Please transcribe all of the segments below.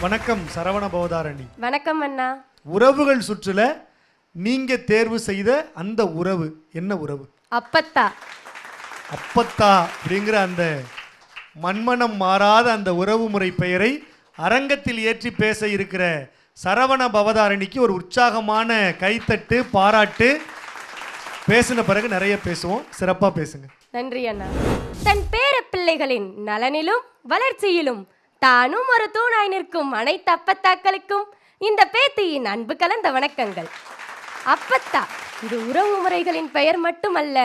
வணக்கம் சரவண பவதாரணி. வணக்கம் அண்ணா. உறவுகள் சுற்றுல நீங்க தேர்வு செய்த அந்த உறவு என்ன உறவு? அப்பத்தா. அப்பத்தா அப்படிங்கிற அந்த மண்மனம் மாறாத அந்த உறவு முறை பெயரை அரங்கத்தில் ஏற்றி பேச இருக்கிற சரவண பவதாரணிக்கு ஒரு உற்சாகமான கைத்தட்டு, பாராட்டு. பேசின பிறகு நிறைய பேசுவோம். சிறப்பா பேசுங்க. நன்றி அண்ணா. தன் பேர பிள்ளைகளின் நலனிலும் வளர்ச்சியிலும் தானும் ஒரு தூணாய் நிற்கும் அனைத்து அப்பத்தாக்களுக்கும் இந்த பேத்தியின் அன்பு கலந்த வணக்கங்கள். அப்பத்தா இது உறவு முறைகளின் பெயர் மட்டுமல்ல,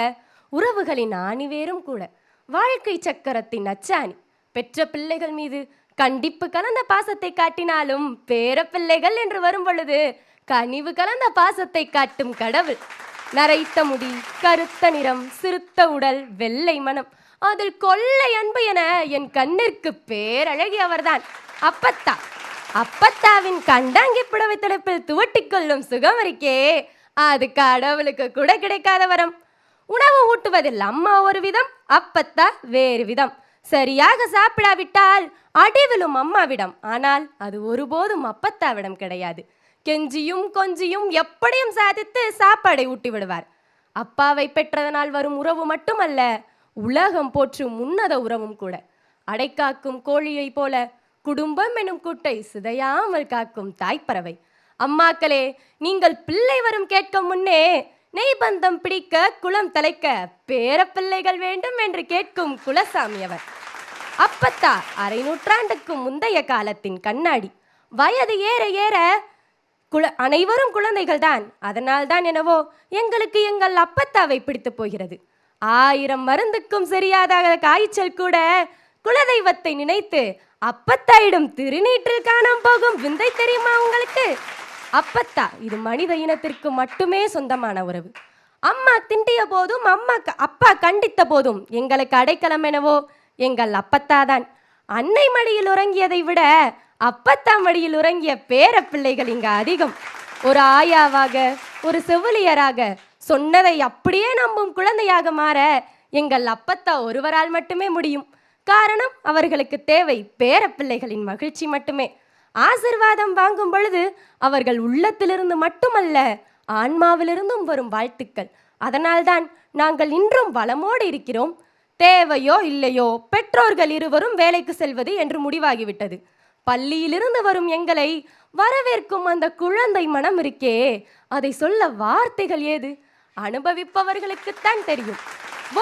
உறவுகளின் ஆணிவேரும் கூட. வாழ்க்கை சக்கரத்தின் அச்சாணி. பெற்ற பிள்ளைகள் மீது கண்டிப்பு கலந்த பாசத்தை காட்டினாலும் பேர பிள்ளைகள் என்று வரும் பொழுது கனிவு கலந்த பாசத்தை காட்டும் கடவுள். நரைத்த முடி, கருத்த நிறம், சிறுத்த உடல், வெள்ளை மனம், அதில் கொள்ளை அன்பு என என் கண்ணிற்கு பேரழகி அவர்தான் அப்பத்தா. அப்பத்தாவின் கண்டாங்கி புடவை தலைப்பில் துவட்டிக் கொள்ளும் சுகம் இருக்கே, அது கடவுளுக்கு கூட கிடைக்காத வரம். உணவு ஊட்டுவதில் அம்மா ஒரு விதம், அப்பத்தா வேறு விதம். சரியாக சாப்பிடாவிட்டால் அடிவிலும் அம்மாவிடம், ஆனால் அது ஒருபோதும் அப்பத்தாவிடம் கிடையாது. கெஞ்சியும் கொஞ்சியும் எப்படியும் சாதித்து சாப்பாடை ஊட்டி விடுவார். அப்பாவை பெற்றதனால் வரும் உறவு மட்டுமல்ல, உலகம் போற்றும் உன்னத உறவும் கூட. அடைக்காக்கும் கோழியை போல குடும்பம் எனும் கூட்டை சிதையாமல் காக்கும் தாய்ப்பறவை. அம்மாக்களே, நீங்கள் பிள்ளை வரும் கேட்கும் முன்னே நெய்பந்தம் பிடிக்க குளம் தலைக்க பேர பிள்ளைகள் வேண்டும் என்று கேட்கும் குலசாமி அவர். அப்பத்தா அரை நூற்றாண்டுக்கு முந்தைய காலத்தின் கண்ணாடி. வயது ஏற ஏற அனைவரும் குழந்தைகள் தான். அதனால் தான் என்னவோ எங்களுக்கு எங்கள் அப்பத்தாவை பிடித்து போகிறது. 1000 மருந்துக்கும் சரியாத காய்ச்சல் கூட குலதெய்வத்தை நினைத்து அப்பத்தாயிடும் திருநீற்றில் காணாம போகும் விந்தை தெரியுமா உங்களுக்கு? அப்பத்தா இது மனித இனத்திற்கு மட்டுமே சொந்தமான உறவு. அம்மா திண்டிய போதும் அப்பா கண்டித்த போதும் எங்களுக்கு அடைக்கலம் என்னவோ எங்கள் அப்பத்தா தான். அன்னை மடியில் உறங்கியதை விட அப்பத்தா மடியில் உறங்கிய பேர பிள்ளைகள் இங்க அதிகம். ஒரு ஆயாவாக, ஒரு செவிலியராக, சொன்னதை அப்படியே நம்பும் குழந்தையாக மாற எங்கள் அப்பத்தா ஒருவரால் மட்டுமே முடியும். காரணம், அவர்களுக்கு தேவை பேர பிள்ளைகளின் மகிழ்ச்சி மட்டுமே. ஆசிர்வாதம் வாங்கும் பொழுது அவர்கள் உள்ளத்திலிருந்து மட்டுமல்ல, ஆன்மாவிலிருந்தும் வரும் வாழ்த்துக்கள். அதனால்தான் நாங்கள் இன்றும் வளமோடு இருக்கிறோம். தேவையோ இல்லையோ பெற்றோர்கள் இருவரும் வேலைக்கு செல்வது என்று முடிவாகிவிட்டது. பள்ளியிலிருந்து வரும் எங்களை வரவேற்கும் அந்த குழந்தை மனம் இருக்கே, அதை சொல்ல வார்த்தைகள் ஏது? அனுபவிப்பவர்களுக்குத்தான் தெரியும்.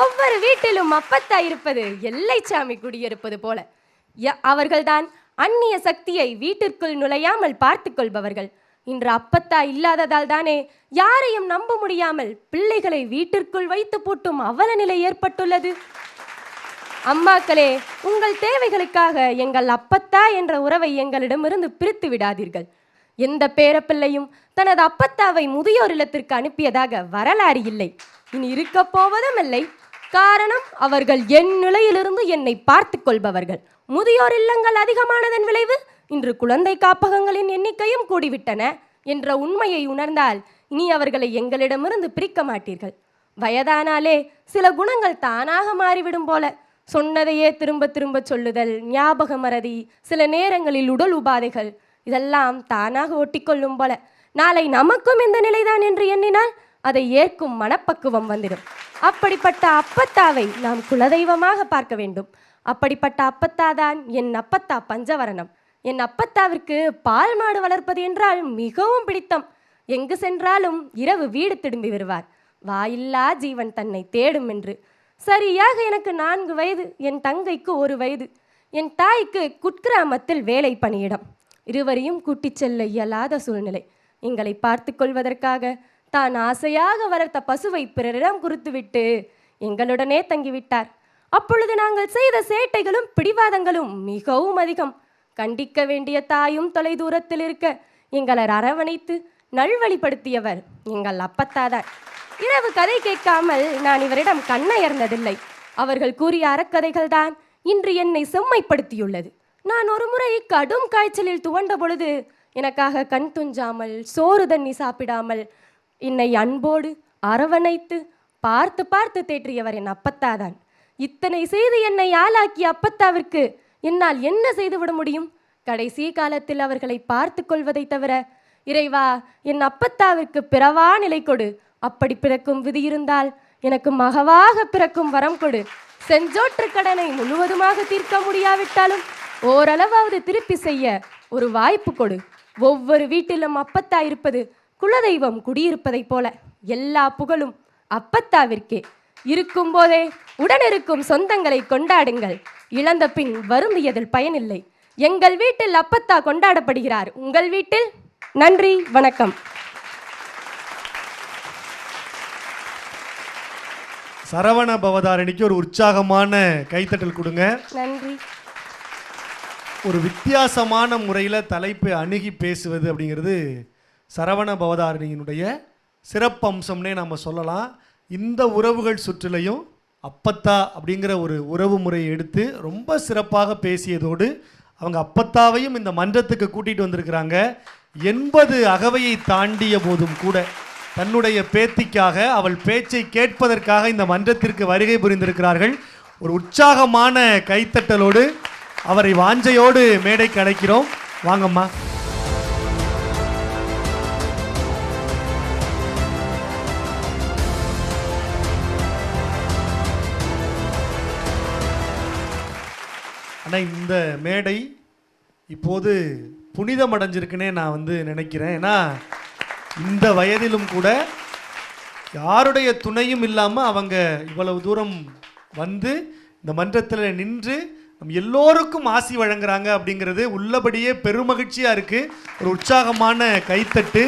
ஒவ்வொரு வீட்டிலும் அப்பத்தா இருப்பது எல்லைச்சாமி குடியிருப்பது போல. அவர்கள்தான் அந்நிய சக்தியை வீட்டிற்குள் நுழையாமல் பார்த்து கொள்பவர்கள். இன்று அப்பத்தா இல்லாததால் தானே யாரையும் நம்ப முடியாமல் பிள்ளைகளை வீட்டிற்குள் வைத்து பூட்டும் அவல நிலை ஏற்பட்டுள்ளது. அம்மாக்களே, உங்கள் தேவைகளுக்காக எங்கள் அப்பத்தா என்ற உறவை எங்களிடமிருந்து பிரித்து விடாதீர்கள். எந்த பேரப்பிள்ளையும் தனது அப்பத்தாவை முதியோர் இல்லத்திற்கு அனுப்பியதாக வரலாறு இல்லை, இனி இருக்க போவதும் இல்லை. காரணம், அவர்கள் என் நிலையிலிருந்து என்னை பார்த்து கொள்பவர்கள். முதியோர் இல்லங்கள் அதிகமானதன் விளைவு இன்று குழந்தை காப்பகங்களின் எண்ணிக்கையும் கூடிவிட்டன என்ற உண்மையை உணர்ந்தால் இனி அவர்களை எங்களிடமிருந்து பிரிக்க மாட்டீர்கள். வயதானாலே சில குணங்கள் தானாக மாறிவிடும் போல. சொன்னதையே திரும்ப திரும்ப சொல்லுதல், ஞாபக மறதி, சில நேரங்களில் உடல் உபாதைகள், இதெல்லாம் தானாக ஒட்டிக்கொள்ளும் போல. நாளை நமக்கும் இந்த நிலைதான் என்று எண்ணினால் அதை ஏற்கும் மனப்பக்குவம் வந்துடும். அப்படிப்பட்ட அப்பத்தாவை நாம் குலதெய்வமாக பார்க்க வேண்டும். அப்படிப்பட்ட அப்பத்தாதான் என் அப்பத்தா பஞ்சவரணம். என் அப்பத்தாவிற்கு பால் மாடு வளர்ப்பது என்றால் மிகவும் பிடித்தம். எங்கு சென்றாலும் இரவு வீடு திரும்பி வருவார். வாயில்லா ஜீவன் தன்னை தேடும் என்று. சரியாக எனக்கு 4 வயது, என் தங்கைக்கு 1 வயது. என் தாய்க்கு குட்கிராமத்தில் வேலை பணியிடம். இருவரையும் கூட்டிச் செல்ல இயலாத சூழ்நிலை. எங்களை பார்த்து கொள்வதற்காக தான் ஆசையாக வளர்த்த பசுவை பிறரிடம் குறித்துவிட்டு எங்களுடனே தங்கிவிட்டார். அப்பொழுது நாங்கள் செய்த சேட்டைகளும் பிடிவாதங்களும் மிகவும் அதிகம். கண்டிக்க வேண்டிய தாயும் தொலைதூரத்தில் இருக்க எங்களை அரவணைத்து நல்வழிப்படுத்தியவர் எங்கள் அப்பத்தாதான். இரவு கதை கேட்காமல் நான் இவரிடம் கண்ணயர்ந்ததில்லை. அவர்கள் கூறிய அறக்கதைகள் தான் இன்று என்னை செம்மைப்படுத்தியுள்ளது. நான் ஒரு முறை கடும் காய்ச்சலில் துவண்ட பொழுது எனக்காக கண் துஞ்சாமல், சோறு தண்ணி சாப்பிடாமல் என்னை அன்போடு அரவணைத்து பார்த்து பார்த்து தேற்றியவர் என் அப்பத்தாதான். இத்தனை செய்து என்னை ஆளாக்கிய அப்பத்தாவிற்கு என்னால் என்ன செய்துவிட முடியும்? கடைசி காலத்தில் அவர்களை பார்த்து கொள்வதை தவிர, இறைவா, என் அப்பத்தாவிற்கு பிறவா நிலை கொடு, அப்படி பிறக்கும் விதி இருந்தால் எனக்கு மகவாக பிறக்கும் வரம் கொடு, செஞ்சோற்று கடனை முழுவதுமாக தீர்க்க முடியாவிட்டாலும் ஓரளவாவது திருப்பி செய்ய ஒரு வாய்ப்பு கொடு. ஒவ்வொரு வீட்டிலும் அப்பத்தா இருப்பது குலதெய்வம் குடியிருப்பதைப் போல எல்லா புகழும் அப்பத்தாவிற்கே. இருக்கும் போதே உடனிருக்கும் சொந்தங்களை கொண்டாடுங்கள், இழந்த பின் வருந்தியதில் பயனில்லை. எங்கள் வீட்டில் அப்பத்தா கொண்டாடப்படுகிறார், உங்கள் வீட்டில்? நன்றி, வணக்கம். சரவண பவதாரணிக்கு ஒரு உற்சாகமான கைத்தட்டல் கொடுங்க. நன்றி. ஒரு வித்தியாசமான முறையில் தலைப்பை அணுகி பேசுவது அப்படிங்கிறது சரவண பவதாரணியினுடைய சிறப்பம்சம்னே நம்ம சொல்லலாம். இந்த உறவுகள் சுற்றிலையும் அப்பத்தா அப்படிங்கிற ஒரு உறவு முறையை எடுத்து ரொம்ப சிறப்பாக பேசியதோடு அவங்க அப்பத்தாவையும் இந்த மன்றத்துக்கு கூட்டிகிட்டு வந்திருக்கிறாங்க. 80 அகவையை தாண்டிய போதும் கூட தன்னுடைய பேத்திக்காக அவள் பேச்சை கேட்பதற்காக இந்த மன்றத்திற்கு வருகை புரிந்திருக்கிறார்கள். ஒரு உற்சாகமான கைத்தட்டலோடு அவரை வாஞ்சையோடு மேடைக்கு அழைக்கிறோம். வாங்கம்மா. ஆனால் இந்த மேடை இப்போது புனிதம் அடைஞ்சிருக்குன்னே நான் நினைக்கிறேன். ஏன்னா இந்த வயதிலும் கூட யாருடைய துணையும் இல்லாமல் அவங்க இவ்வளவு தூரம் வந்து இந்த மன்றத்தில் நின்று நம் எல்லோருக்கும் ஆசி வழங்குறாங்க அப்படிங்கிறது உள்ளபடியே பெருமகிழ்ச்சியாக இருக்குது. ஒரு உற்சாகமான கைத்தட்டு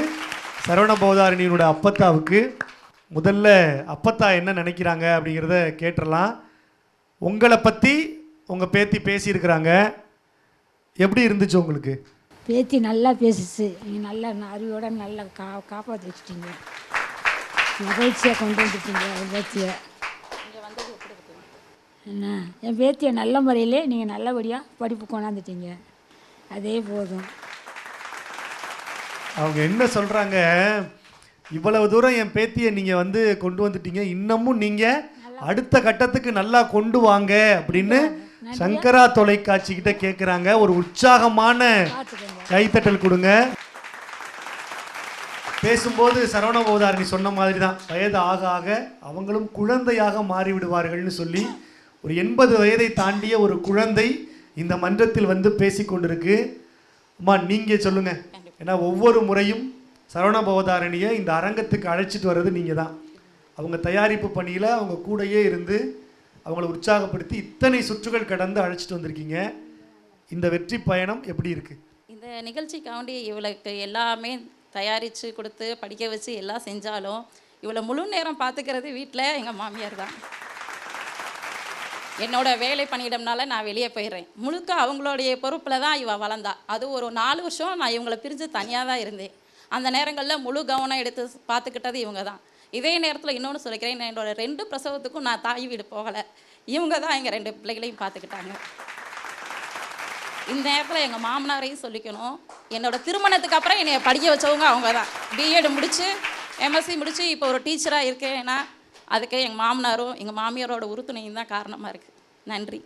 சரவண பவதாரணியினோட அப்பத்தாவுக்கு. முதல்ல அப்பத்தா என்ன நினைக்கிறாங்க அப்படிங்கிறத கேட்டுடலாம். உங்களை பற்றி உங்கள் பேத்தி பேசியிருக்கிறாங்க, எப்படி இருந்துச்சு உங்களுக்கு? பேத்தி நல்லா பேசிச்சு, நீங்கள் நல்லா அறிவோட நல்லா காப்பாற்றி வச்சுட்டீங்க, மகிழ்ச்சியாக கொண்டு வந்துட்டீங்க என் பேத்தியை. என்ன என் பேத்தியை நல்ல முறையிலே நீங்கள் நல்லபடியாக படிப்பு கொண்டாந்துட்டீங்க, அதே போதும். அவங்க என்ன சொல்கிறாங்க, இவ்வளவு தூரம் என் பேத்தியை நீங்கள் கொண்டு வந்துட்டீங்க, இன்னமும் நீங்கள் அடுத்த கட்டத்துக்கு நல்லா கொண்டு வாங்க அப்படின்னு சங்கரா தொலைக்காட்சி கிட்ட கேட்குறாங்க. ஒரு உற்சாகமான கைத்தட்டல் கொடுங்க. பேசும்போது சரவண பவதாரணி சொன்ன மாதிரி தான், வயது ஆக ஆக அவங்களும் குழந்தையாக மாறிவிடுவார்கள்னு சொல்லி ஒரு 80 வயதை தாண்டிய ஒரு குழந்தை இந்த மன்றத்தில் பேசி கொண்டிருக்கு. அம்மா நீங்கள் சொல்லுங்கள், ஏன்னா ஒவ்வொரு முறையும் சரவண பவதாரணியை இந்த அரங்கத்துக்கு அழைச்சிட்டு வர்றது நீங்கள் தான். அவங்க தயாரிப்பு பணியில் அவங்க கூடையே இருந்து அவங்கள உற்சாகப்படுத்தி இத்தனை சுற்றுகள் கடந்து அழைச்சிட்டு வந்திருக்கீங்க. இந்த வெற்றி பயணம் எப்படி இருக்குது? இந்த நிகழ்ச்சிக்காண்டி இவளுக்கு எல்லாமே தயாரித்து கொடுத்து படிக்க வச்சு எல்லாம் செஞ்சாலும் இவளை முழு நேரம் பார்த்துக்கிறது வீட்டில் எங்கள் மாமியார் தான். என்னோட வேலை பணியிடம்னால நான் வெளியே போயிடுறேன், முழுக்க அவங்களுடைய பொறுப்பில் தான் இவள் வளர்ந்தா. அது ஒரு 4 வருஷம் நான் இவங்களை பிரிஞ்சு தனியாக தான் இருந்தேன். அந்த நேரங்களில் முழு கவனம் எடுத்து பார்த்துக்கிட்டது இவங்க தான். இதே நேரத்தில் இன்னொன்று சொல்லிக்கிறேன், என்னோட 2 பிரசவத்துக்கும் நான் தாய் வீடு போகலை, இவங்க தான் எங்கள் 2 பிள்ளைகளையும் பார்த்துக்கிட்டாங்க. இந்த நேரத்தில் எங்கள் மாமனாரையும் சொல்லிக்கணும், என்னோட திருமணத்துக்கு அப்புறம் என்னை படிக்க வச்சவங்க அவங்க தான். பிஎட் முடித்து எம்எஸ்சி முடித்து இப்போ ஒரு டீச்சராக இருக்கேன்னா அதுக்கு எங்கள் மாமனாரும் எங்கள் மாமியாரோட உறுதுணையும் தான் காரணமாக இருக்குது. நன்றி.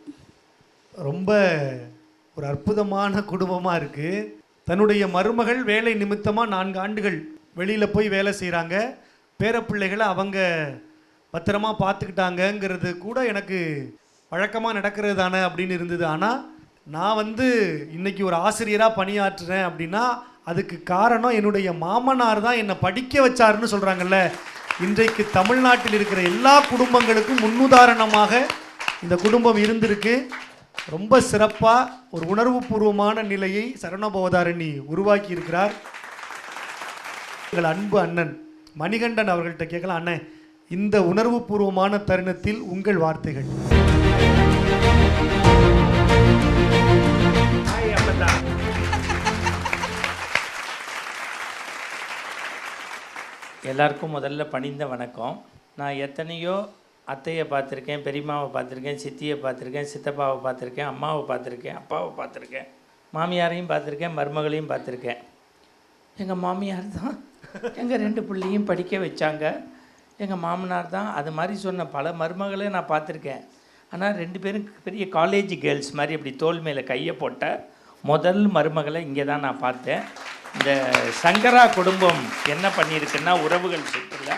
ரொம்ப ஒரு அற்புதமான குடும்பமாக இருக்குது. தன்னுடைய மருமகள் வேலை நிமித்தமாக 4 ஆண்டுகள் வெளியில் போய் வேலை செய்கிறாங்க. பேரப்பிள்ளைகளை அவங்க பத்திரமா பார்த்துக்கிட்டாங்கங்கிறது கூட எனக்கு வழக்கமாக நடக்கிறது தானே அப்படின்னு இருந்தது. ஆனால் நான் இன்னைக்கு ஒரு ஆசிரியராக பணியாற்றுறேன் அப்படின்னா அதுக்கு காரணம் என்னுடைய மாமனார் தான் என்னை படிக்க வச்சாருன்னு சொல்கிறாங்கல்ல. இன்றைக்கு தமிழ்நாட்டில் இருக்கிற எல்லா குடும்பங்களுக்கும் முன்னுதாரணமாக இந்த குடும்பம் இருந்திருக்கு. ரொம்ப சிறப்பாக ஒரு உணர்வுபூர்வமான நிலையை சரவண பவதாரணி உருவாக்கி இருக்கிறார். எங்கள் அன்பு அண்ணன் மணிகண்டன் அவர்கள்ட்ட கேட்கலாம். அண்ணன், இந்த உணர்வுபூர்வமான தருணத்தில் உங்கள் வார்த்தைகள். எல்லாருக்கும் முதல்ல பணிந்த வணக்கம். நான் எத்தனையோ அத்தையை பார்த்துருக்கேன், பெரியம்மாவை பார்த்துருக்கேன், சித்தியை பார்த்துருக்கேன், சித்தப்பாவை பார்த்துருக்கேன், அம்மாவை பார்த்துருக்கேன், அப்பாவை பார்த்துருக்கேன், மாமியாரையும் பார்த்துருக்கேன், மருமகளையும் பார்த்துருக்கேன். எங்கள் மாமியார் தான் எங்கள் 2 பிள்ளையும் படிக்க வச்சாங்க. எங்கள் மாமனார் தான் அது மாதிரி சொன்ன பல மருமகளை நான் பார்த்துருக்கேன். ஆனால் 2 பேரும் பெரிய காலேஜ் கேர்ள்ஸ் மாதிரி அப்படி தோல் மேலே கையை போட்ட முதல் மருமகளை இங்கே தான் நான் பார்த்தேன். இந்த சங்கரா குடும்பம் என்ன பண்ணியிருக்குன்னா உறவுகள் சுற்றுல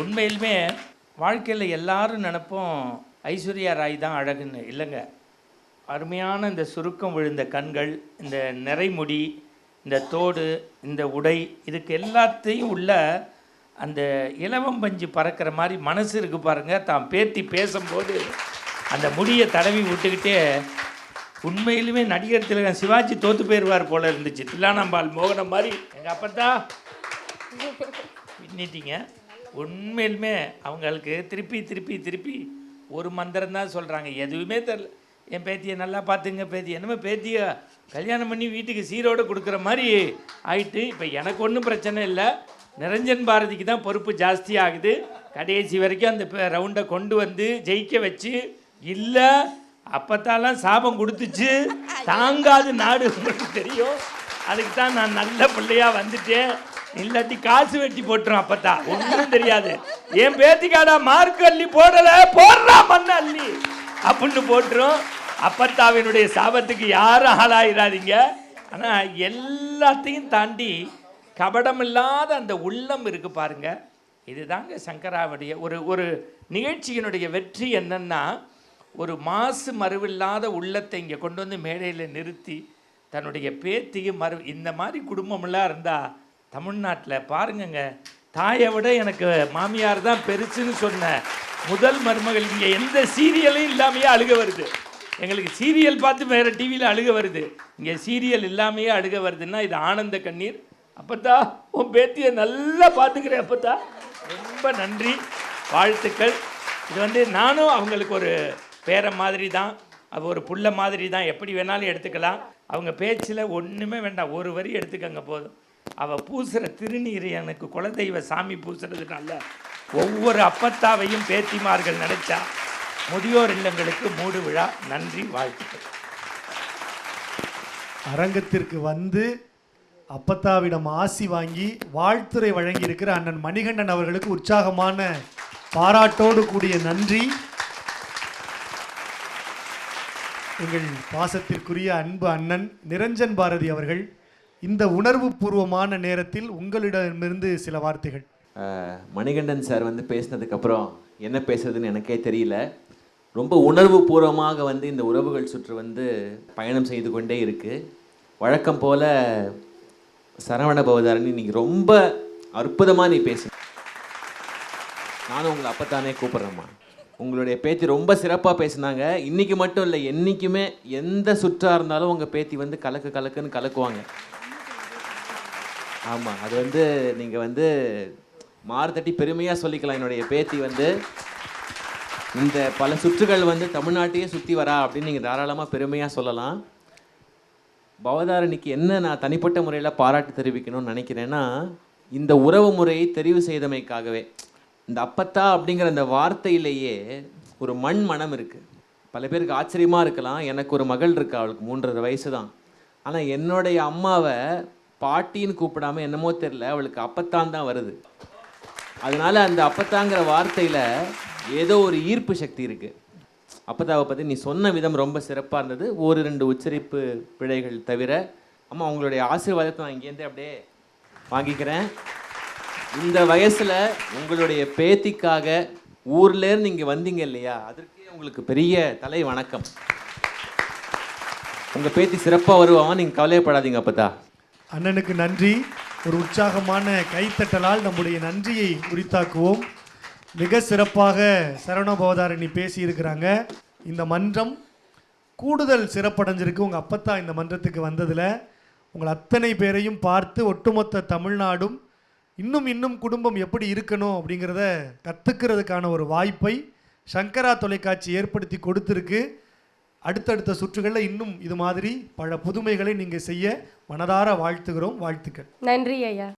உண்மையிலுமே வாழ்க்கையில் எல்லாரும் நினைப்போம் ஐஸ்வர்யா ராய் தான் அழகுன்னு. இல்லைங்க, அருமையான இந்த சுருக்கம் விழுந்த கண்கள், இந்த நிறைமுடி, இந்த தோடு, இந்த உடை, இதுக்கு எல்லாத்தையும் உள்ள அந்த இலவம் பஞ்சு பறக்கிற மாதிரி மனசு இருக்குது பாருங்கள். தான் பேத்தி பேசும்போது அந்த முடியை தடவி விட்டுக்கிட்டே உண்மையிலுமே நடிகர் திலகம் சிவாஜி தோற்று போயிடுவார் போல இருந்துச்சு. தில்லானாம்பாள் மோகனம் மாதிரி எங்கள் அப்பத்தா பின்னிட்டீங்க. உண்மையிலுமே அவங்களுக்கு திருப்பி திருப்பி திருப்பி ஒரு மந்திரம் தான் சொல்கிறாங்க, எதுவுமே தெரில. என் பேத்தியை நல்லா பார்த்துங்க, பேத்தி என்னமோ பேத்தியை கல்யாணம் பண்ணி வீட்டுக்கு சீரோடு கொடுக்குற மாதிரி ஆயிட்டு. இப்போ எனக்கு ஒன்றும் பிரச்சனை இல்லை, நிரஞ்சன் பாரதிக்கு தான் பொறுப்பு ஜாஸ்தி ஆகுது. கடைசி வரைக்கும் அந்த ரவுண்டை கொண்டு வந்து ஜெயிக்க வச்சு, இல்லை அப்பத்தாலாம் சாபம் கொடுத்துச்சு, தாங்காது நாடு உங்களுக்கு தெரியும். அதுக்கு தான் நான் நல்ல பிள்ளையாக வந்துட்டேன், இல்லாட்டி காசு வெட்டி போட்டுரும். அப்பத்தா ஒன்றும் தெரியாது, என் பேத்திக்காடா மார்க் அள்ளி போடலை, போடுறா மண்ண அள்ளி அப்படின்னு போட்டுரும். அப்பத்தாவினுடைய சாபத்துக்கு யாரும் ஆளாயிடாதீங்க. ஆனால் எல்லாத்தையும் தாண்டி கபடமில்லாத அந்த உள்ளம் இருக்குது பாருங்க. இதுதாங்க சங்கராவுடைய ஒரு நிகழ்ச்சியினுடைய வெற்றி. என்னன்னா, ஒரு மாசு மறுவில்லாத உள்ளத்தை இங்கே கொண்டு வந்து மேடையில் நிறுத்தி தன்னுடைய பேத்தியும் இந்த மாதிரி குடும்பமெல்லாம் இருந்தால் தமிழ்நாட்டில் பாருங்கங்க. தாயை விட எனக்கு மாமியார் தான் பெருசுன்னு சொன்ன முதல் மருமகள் இங்கே எந்த சீரியலும் இல்லாமையே அழுக வருது. எங்களுக்கு சீரியல் பார்த்து வேறு டிவியில் அழுக வருது, இங்கே சீரியல் இல்லாமையே அழுக வருதுன்னா இது ஆனந்த கண்ணீர். அப்பத்தா உன் பேத்தியை நல்லா பார்த்துக்கிறேன் அப்பத்தா, ரொம்ப நன்றி, வாழ்த்துக்கள். இது நானும் அவங்களுக்கு ஒரு பேரை மாதிரி தான், அது ஒரு புள்ள மாதிரி தான், எப்படி வேணாலும் எடுத்துக்கலாம். அவங்க பேச்சில் ஒன்றுமே வேண்டாம், ஒரு வரி எடுத்துக்கங்க போதும். அவள் பூசுகிற திருநீர் எனக்கு குலதெய்வ சாமி பூசுறதுனால ஒவ்வொரு அப்பத்தாவையும் பேத்திமார்கள் நினைச்சா முதியோர் இல்லங்களுக்கு மூடு விழா. நன்றி, வாழ்த்துக்கள். அரங்கத்திற்கு வந்து அப்பத்தாவிடம் ஆசி வாங்கி வாழ்த்துரை வழங்கி இருக்கிற அண்ணன் மணிகண்டன் அவர்களுக்கு உற்சாகமான பாராட்டோடு கூடிய நன்றி. எங்கள் பாசத்திற்குரிய அன்பு அண்ணன் நிரஞ்சன் பாரதி அவர்கள் இந்த உணர்வு பூர்வமான நேரத்தில் உங்களிடமிருந்து சில வார்த்தைகள். மணிகண்டன் சார் பேசினதுக்கப்புறம் என்ன பேசுறதுன்னு எனக்கே தெரியல. ரொம்ப உணர்வு பூர்வமாக இந்த உறவுகள் சுற்று பயணம் செய்து கொண்டே இருக்கு. வழக்கம் போல சரவண பவதாரணி, நீங்கள் ரொம்ப அற்புதமாக நீ பேசு. நானும் உங்களை அப்பத்தானே கூப்பிட்றேம்மா. உங்களுடைய பேத்தி ரொம்ப சிறப்பாக பேசினாங்க. இன்றைக்கி மட்டும் இல்லை, என்றைக்குமே எந்த சுற்றாக இருந்தாலும் உங்கள் பேத்தி கலக்கு கலக்குன்னு கலக்குவாங்க. ஆமாம், அது நீங்கள் மாறு தட்டி பெருமையாக சொல்லிக்கலாம். என்னுடைய பேத்தி இந்த பல சுற்றுகள் தமிழ்நாட்டையே சுற்றி வரா அப்படின்னு நீங்கள் தாராளமாக பெருமையாக சொல்லலாம். பவதாரணிக்கு என்ன நான் தனிப்பட்ட முறையில் பாராட்டு தெரிவிக்கணும்னு நினைக்கிறேன்னா, இந்த உறவு முறையை தெரிவு செய்தமைக்காகவே. இந்த அப்பத்தா அப்படிங்கிற அந்த வார்த்தையிலேயே ஒரு மனம் இருக்குது. பல பேருக்கு ஆச்சரியமாக இருக்கலாம். எனக்கு ஒரு மகள் இருக்கா, அவளுக்கு 3.5 வயசு தான். ஆனால் என்னுடைய அம்மாவை பாட்டின்னு கூப்பிடாமல் என்னமோ தெரில, அவளுக்கு அப்பத்தான் தான் வருது. அதனால் அந்த அப்பத்தாங்கிற வார்த்தையில் ஏதோ ஒரு ஈர்ப்பு சக்தி இருக்குது. அப்பத்தாவை பற்றி நீ சொன்ன விதம் ரொம்ப சிறப்பாக இருந்தது. 1-2 உச்சரிப்பு பிழைகள் தவிர. அம்மா, உங்களுடைய ஆசீர்வாதத்தை நான் இங்கேருந்தே அப்படியே வாங்கிக்கிறேன். இந்த வயசில் உங்களுடைய பேத்திக்காக ஊர்லேருந்து இங்கே வந்தீங்க இல்லையா, அதற்கே உங்களுக்கு பெரிய தலை வணக்கம். உங்கள் பேத்தி சிறப்பாக வருவாங்க, நீங்கள் கவலையப்படாதீங்க அப்பத்தா. அண்ணனுக்கு நன்றி. ஒரு உற்சாகமான கைத்தட்டலால் நம்முடைய நன்றியை உரித்தாக்குவோம். மிக சிறப்பாக சரவண பவதாரணி பேசியிருக்கிறாங்க. இந்த மன்றம் கூடுதல் சிறப்படைஞ்சிருக்கு உங்கள் அப்பத்தா இந்த மன்றத்துக்கு வந்ததில். உங்கள் அத்தனை பேரையும் பார்த்து ஒட்டுமொத்த தமிழ்நாடும் இன்னும் குடும்பம் எப்படி இருக்கணும் அப்படிங்கிறத கற்றுக்கிறதுக்கான ஒரு வாய்ப்பை சங்கரா தொலைக்காட்சி ஏற்படுத்தி கொடுத்துருக்கு. அடுத்தடுத்த சுற்றுகளில் இன்னும் இது மாதிரி பல புதுமைகளை நீங்கள் செய்ய மனதார வாழ்த்துகிறோம். வாழ்த்துக்கள். நன்றி ஐயா.